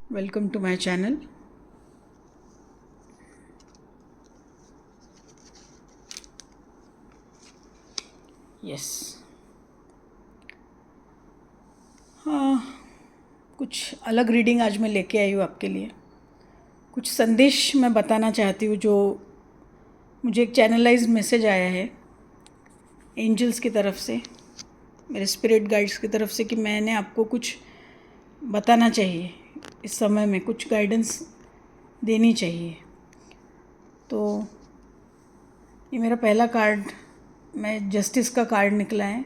Welcome to my channel. Yes. हाँ, कुछ अलग रीडिंग आज मैं लेके आई हूँ आपके लिए। कुछ संदेश मैं बताना चाहती हूँ जो मुझे एक चैनलाइज्ड मैसेज आया है एंजल्स की तरफ से, मेरे स्पिरिट गाइड्स की तरफ से कि मैंने आपको कुछ बताना चाहिए, इस समय में कुछ गाइडेंस देनी चाहिए। तो ये मेरा पहला कार्ड, मैं जस्टिस का कार्ड निकला है।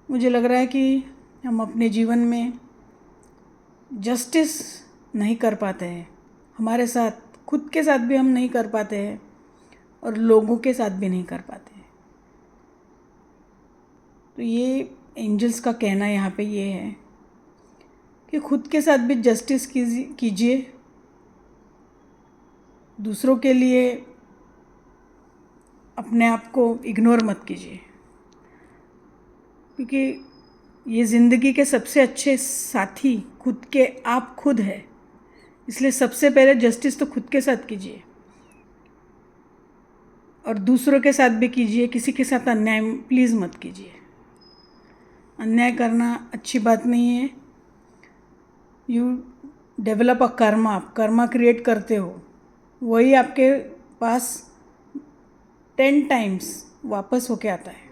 मुझे लग रहा है कि हम अपने जीवन में जस्टिस नहीं कर पाते हैं, हमारे साथ, खुद के साथ भी हम नहीं कर पाते हैं और लोगों के साथ भी नहीं कर पाते हैं। तो ये एंजल्स का कहना यहाँ पे ये है कि खुद के साथ भी जस्टिस कीजिए, दूसरों के लिए अपने आप को इग्नोर मत कीजिए, क्योंकि ये ज़िंदगी के सबसे अच्छे साथी आप खुद है। इसलिए सबसे पहले जस्टिस तो खुद के साथ कीजिए और दूसरों के साथ भी कीजिए। किसी के साथ अन्याय प्लीज़ मत कीजिए। अन्याय करना अच्छी बात नहीं है। यू डेवलप अ कर्मा, आप कर्मा क्रिएट करते हो, वही आपके पास 10 टाइम्स वापस होके आता है।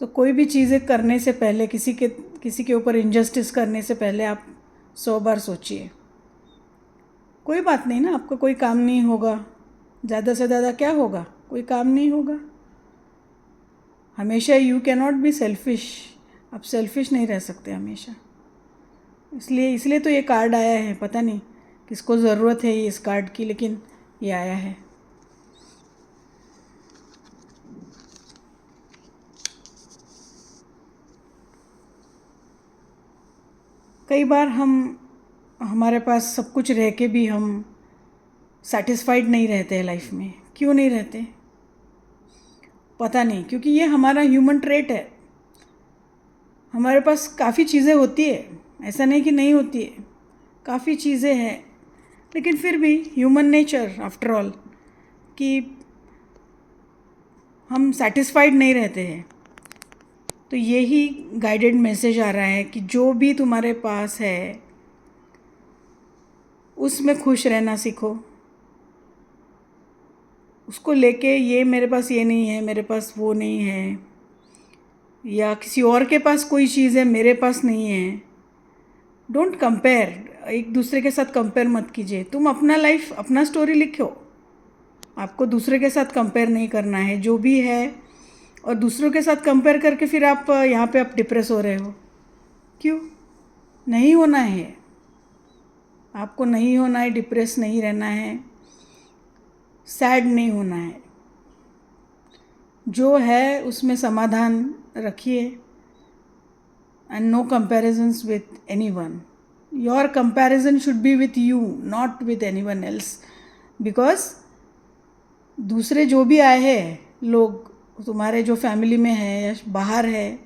तो कोई भी चीज़ें करने से पहले, किसी के ऊपर इनजस्टिस करने से पहले आप 100 बार सोचिए। कोई बात नहीं ना, आपका कोई काम नहीं होगा, ज़्यादा से ज़्यादा क्या होगा, कोई काम नहीं होगा। हमेशा you can not be selfish, आप सेल्फिश नहीं रह सकते हमेशा। इसलिए तो ये कार्ड आया है। पता नहीं किसको ज़रूरत है ये इस कार्ड की, लेकिन ये आया है। कई बार हमारे पास सब कुछ रह के भी हम सेटिस्फाइड नहीं रहते हैं लाइफ में। क्यों नहीं रहते पता नहीं, क्योंकि ये हमारा ह्यूमन ट्रेट है। हमारे पास काफ़ी चीज़ें होती है, ऐसा नहीं कि नहीं होती है, काफ़ी चीज़ें हैं, लेकिन फिर भी ह्यूमन नेचर आफ्टर ऑल कि हम सेटिस्फाइड नहीं रहते हैं। तो यही गाइडेड मैसेज आ रहा है कि जो भी तुम्हारे पास है उसमें खुश रहना सीखो। उसको लेके ये मेरे पास ये नहीं है, मेरे पास वो नहीं है, या किसी और के पास कोई चीज़ है मेरे पास नहीं है। डोंट कंपेयर, एक दूसरे के साथ कंपेयर मत कीजिए। तुम अपना लाइफ, अपना स्टोरी लिखो, आपको दूसरे के साथ कंपेयर नहीं करना है जो भी है। और दूसरों के साथ कंपेयर करके फिर आप यहाँ पे आप डिप्रेस हो रहे हो, क्यों? नहीं होना है, आपको नहीं होना है, डिप्रेस नहीं रहना है, सैड नहीं होना है। जो है उसमें समाधान रखिए and no comparisons with anyone. Your comparison should be with you, not with anyone else. Because दूसरे जो भी आए हैं लोग, तुम्हारे जो फैमिली में है या बाहर है,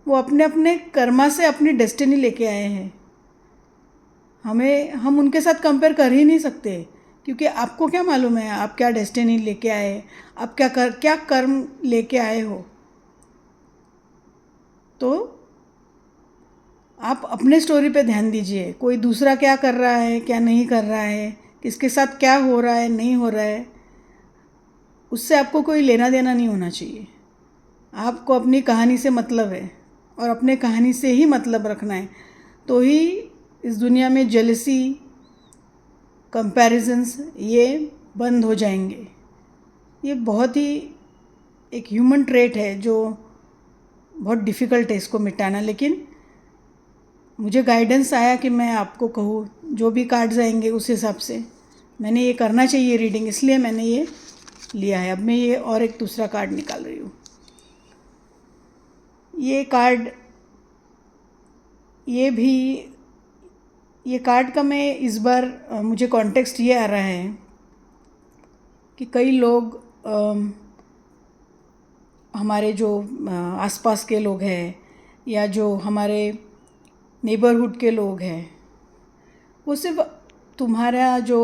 वो अपने अपने कर्मा से अपनी डेस्टिनी लेके आए हैं। हम उनके साथ कंपेयर कर ही नहीं सकते, क्योंकि आपको क्या मालूम है आप क्या डेस्टिनी लेके आए, आप क्या कर्म लेके आए हो। तो आप अपने स्टोरी पे ध्यान दीजिए। कोई दूसरा क्या कर रहा है, क्या नहीं कर रहा है, किसके साथ क्या हो रहा है, नहीं हो रहा है, उससे आपको कोई लेना देना नहीं होना चाहिए। आपको अपनी कहानी से मतलब है और अपने कहानी से ही मतलब रखना है। तो ही इस दुनिया में जेलसी, कंपैरिजंस ये बंद हो जाएंगे। ये बहुत ही एक ह्यूमन ट्रेट है जो बहुत डिफ़िकल्ट है इसको मिटाना। लेकिन मुझे गाइडेंस आया कि मैं आपको कहूँ, जो भी कार्ड्स आएंगे उस हिसाब से मैंने ये करना चाहिए रीडिंग, इसलिए मैंने ये लिया है। अब मैं ये और एक दूसरा कार्ड निकाल रही हूँ। ये कार्ड, ये कार्ड का मैं इस बार मुझे कॉन्टेक्स्ट ये आ रहा है कि कई लोग हमारे जो आसपास के लोग हैं या जो हमारे नेबरहुड के लोग हैं, वो सिर्फ तुम्हारा जो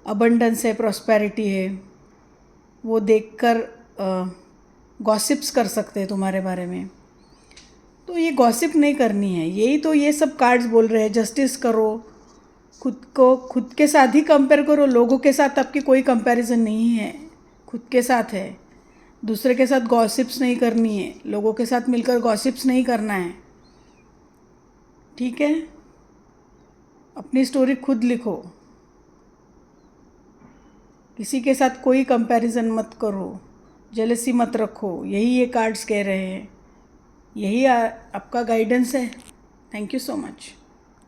अबंडेंस है, प्रॉस्पेरिटी है, वो देखकर गॉसिप्स कर सकते हैं तुम्हारे बारे में। तो ये गॉसिप नहीं करनी है, यही तो ये सब कार्ड्स बोल रहे हैं। जस्टिस करो, खुद को खुद के साथ ही कंपेयर करो। लोगों के साथ आपकी कोई कंपैरिजन नहीं है, खुद के साथ है। दूसरे के साथ गॉसिप्स नहीं करनी है, लोगों के साथ मिलकर गॉसिप्स नहीं करना है, ठीक है। अपनी स्टोरी खुद लिखो, किसी के साथ कोई कंपैरिजन मत करो, जेलसी मत रखो। यही ये कार्ड्स कह रहे हैं, यही आपका गाइडेंस है। Thank you so much.